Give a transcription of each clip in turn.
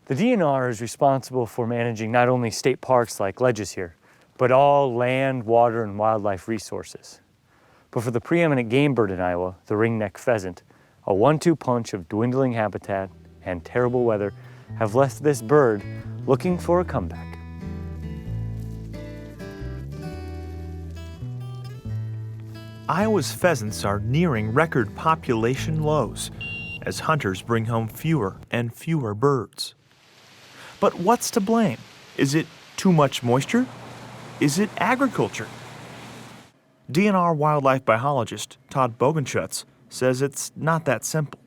The DNR is responsible for managing not only state parks like Ledges here, but all land, water, and wildlife resources. But for the preeminent game bird in Iowa, the ringneck pheasant, a 1-2 punch of dwindling habitat and terrible weather have left this bird looking for a comeback. Iowa's pheasants are nearing record population lows as hunters bring home fewer and fewer birds. But what's to blame? Is it too much moisture? Is it agriculture? DNR wildlife biologist Todd Bogenschutz says it's not that simple.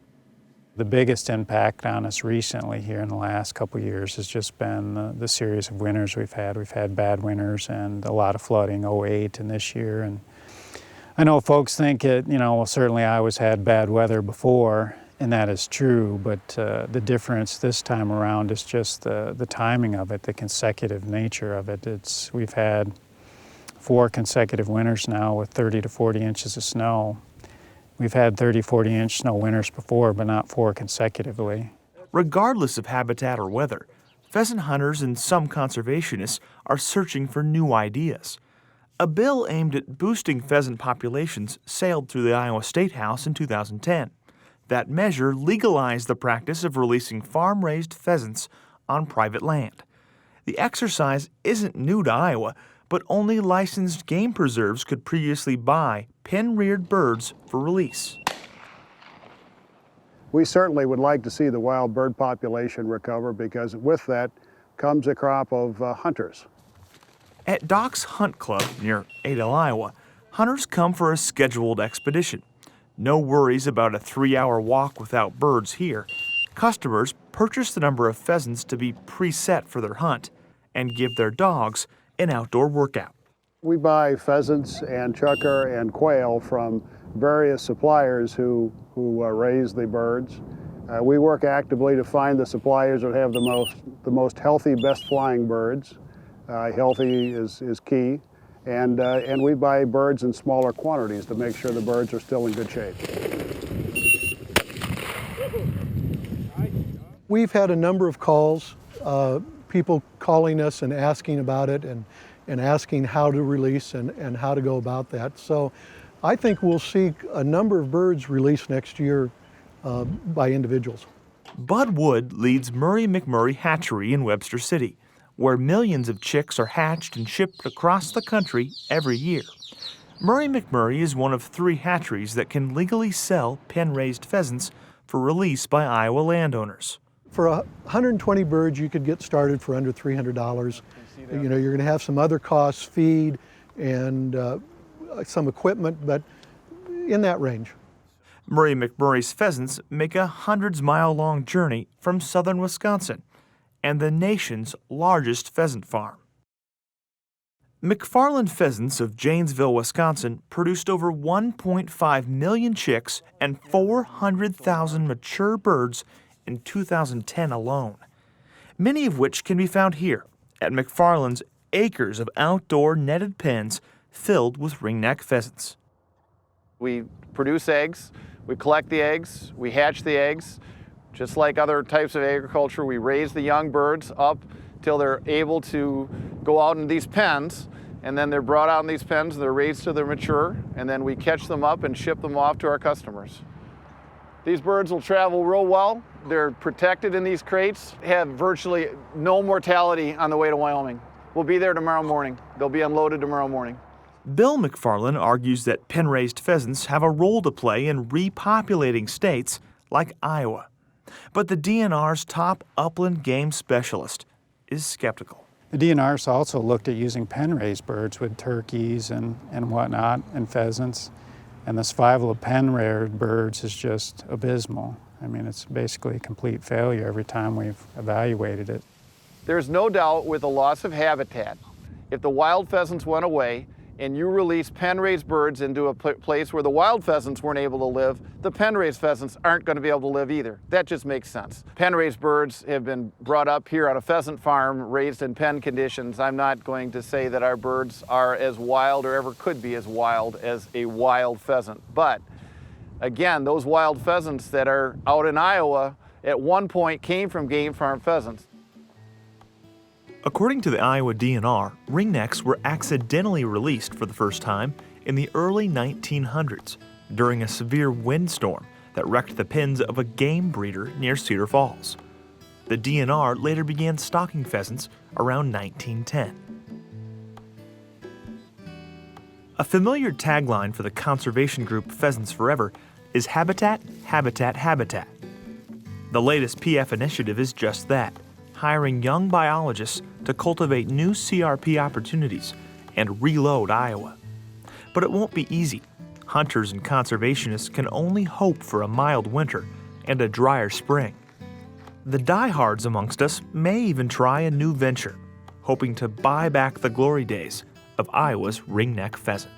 The biggest impact on us recently here in the last couple of years has just been the series of winters we've had. We've had bad winters and a lot of flooding, 2008 and this year. And I know folks think well, certainly Iowa's had bad weather before, and that is true, but the difference this time around is just the timing of it, the consecutive nature of it. We've had 4 consecutive winters now with 30 to 40 inches of snow. We've had 30, 40-inch snow winters before, but not 4 consecutively. Regardless of habitat or weather, pheasant hunters and some conservationists are searching for new ideas. A bill aimed at boosting pheasant populations sailed through the Iowa State House in 2010. That measure legalized the practice of releasing farm-raised pheasants on private land. The exercise isn't new to Iowa, but only licensed game preserves could previously buy pen-reared birds for release. We certainly would like to see the wild bird population recover because with that comes a crop of hunters. At Doc's Hunt Club near Adel, Iowa, hunters come for a scheduled expedition. No worries about a 3-hour walk without birds here. Customers purchase the number of pheasants to be preset for their hunt and give their dogs an outdoor workout. We buy pheasants and chukar and quail from various suppliers who raise the birds. We work actively to find the suppliers that have the most healthy, best flying birds. Healthy is key. And we buy birds in smaller quantities to make sure the birds are still in good shape. We've had a number of calls, people calling us and asking about it and asking how to release and how to go about that. So I think we'll see a number of birds released next year by individuals. Bud Wood leads McMurray Hatchery in Webster City, where millions of chicks are hatched and shipped across the country every year. McMurray is one of 3 hatcheries that can legally sell pen-raised pheasants for release by Iowa landowners. For 120 birds, you could get started for under $300. You're going to have some other costs, feed and some equipment, but in that range. McMurray's pheasants make a hundreds-mile-long journey from southern Wisconsin and the nation's largest pheasant farm. McFarland Pheasants of Janesville, Wisconsin produced over 1.5 million chicks and 400,000 mature birds in 2010 alone, many of which can be found here at McFarland's acres of outdoor netted pens filled with ringneck pheasants. We produce eggs, we collect the eggs, we hatch the eggs. Just like other types of agriculture, we raise the young birds up till they're able to go out in these pens, and then they're brought out in these pens and they're raised till they're mature, and then we catch them up and ship them off to our customers. These birds will travel real well. They're protected in these crates, have virtually no mortality on the way to Wyoming. We'll be there tomorrow morning. They'll be unloaded tomorrow morning. Bill McFarland argues that pen-raised pheasants have a role to play in repopulating states like Iowa. But the DNR's top upland game specialist is skeptical. The DNR's also looked at using pen-raised birds with turkeys and whatnot, and pheasants. And the survival of pen-reared birds is just abysmal. I mean, it's basically a complete failure every time we've evaluated it. There's no doubt with the loss of habitat, if the wild pheasants went away and you release pen-raised birds into a place where the wild pheasants weren't able to live, the pen-raised pheasants aren't going to be able to live either. That just makes sense. Pen-raised birds have been brought up here on a pheasant farm, raised in pen conditions. I'm not going to say that our birds are as wild or ever could be as wild as a wild pheasant. But again, those wild pheasants that are out in Iowa at one point came from game farm pheasants. According to the Iowa DNR, ringnecks were accidentally released for the first time in the early 1900s during a severe windstorm that wrecked the pens of a game breeder near Cedar Falls. The DNR later began stalking pheasants around 1910. A familiar tagline for the conservation group Pheasants Forever is Habitat, Habitat, Habitat. The latest PF initiative is just that, hiring young biologists to cultivate new CRP opportunities and reload Iowa. But it won't be easy. Hunters and conservationists can only hope for a mild winter and a drier spring. The diehards amongst us may even try a new venture, hoping to buy back the glory days of Iowa's ringneck pheasant.